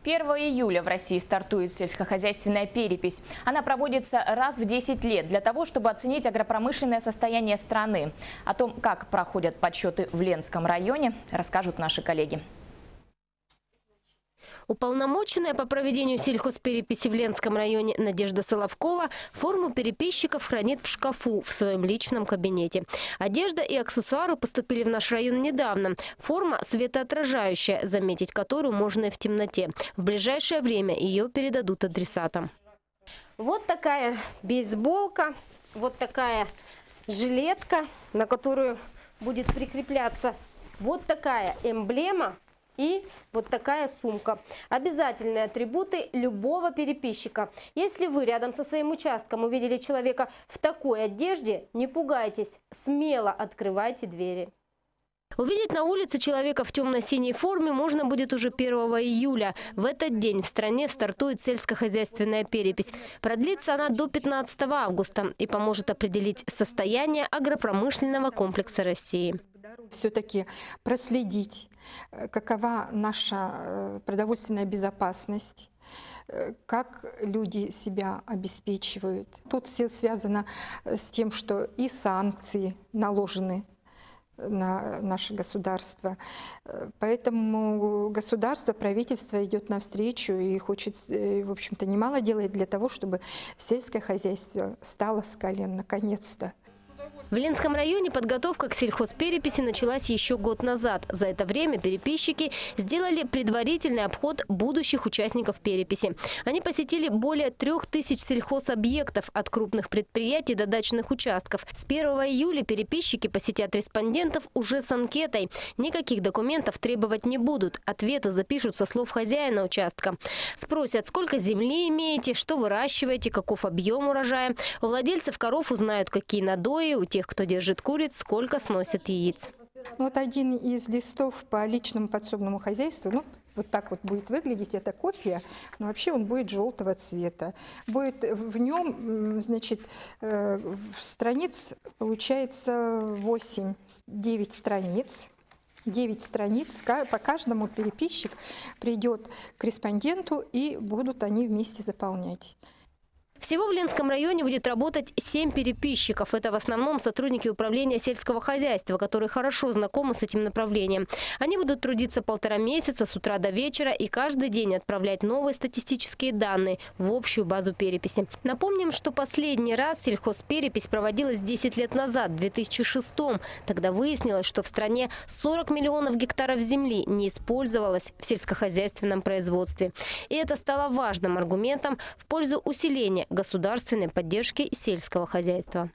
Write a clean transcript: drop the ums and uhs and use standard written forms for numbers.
1 июля в России стартует сельскохозяйственная перепись. Она проводится раз в 10 лет для того, чтобы оценить агропромышленное состояние страны. О том, как проходят подсчеты в Ленском районе, расскажут наши коллеги. Уполномоченная по проведению сельхозпереписи в Ленском районе Надежда Соловкова форму переписчиков хранит в шкафу в своем личном кабинете. Одежда и аксессуары поступили в наш район недавно. Форма светоотражающая, заметить которую можно и в темноте. В ближайшее время ее передадут адресатам. Вот такая бейсболка, вот такая жилетка, на которую будет прикрепляться вот такая эмблема. И вот такая сумка. Обязательные атрибуты любого переписчика. Если вы рядом со своим участком увидели человека в такой одежде, не пугайтесь, смело открывайте двери. Увидеть на улице человека в темно-синей форме можно будет уже 1 июля. В этот день в стране стартует сельскохозяйственная перепись. Продлится она до 15 августа и поможет определить состояние агропромышленного комплекса России. Все-таки проследить, какова наша продовольственная безопасность, как люди себя обеспечивают. Тут все связано с тем, что и санкции наложены на наше государство. Поэтому государство, правительство идет навстречу и хочет, в общем-то, немало делает для того, чтобы сельское хозяйство стало с колен наконец-то. В Ленском районе подготовка к сельхозпереписи началась еще год назад. За это время переписчики сделали предварительный обход будущих участников переписи. Они посетили более 3000 сельхозобъектов от крупных предприятий до дачных участков. С 1 июля переписчики посетят респондентов уже с анкетой. Никаких документов требовать не будут. Ответы запишут со слов хозяина участка. Спросят, сколько земли имеете, что выращиваете, каков объем урожая. У владельцев коров узнают, какие надои, у тех, кто держит куриц, сколько сносят яиц. Вот один из листов по личному подсобному хозяйству, вот так вот будет выглядеть, это копия, но вообще он будет желтого цвета. Будет в нем, значит, страниц получается 9 страниц. 9 страниц, по каждому переписчик придет к респонденту и будут они вместе заполнять. Всего в Ленском районе будет работать 7 переписчиков. Это в основном сотрудники управления сельского хозяйства, которые хорошо знакомы с этим направлением. Они будут трудиться 1,5 месяца с утра до вечера и каждый день отправлять новые статистические данные в общую базу переписи. Напомним, что последний раз сельхозперепись проводилась 10 лет назад, в 2006 -м. Тогда выяснилось, что в стране 40 миллионов гектаров земли не использовалось в сельскохозяйственном производстве. И это стало важным аргументом в пользу усиления государственной поддержки сельского хозяйства.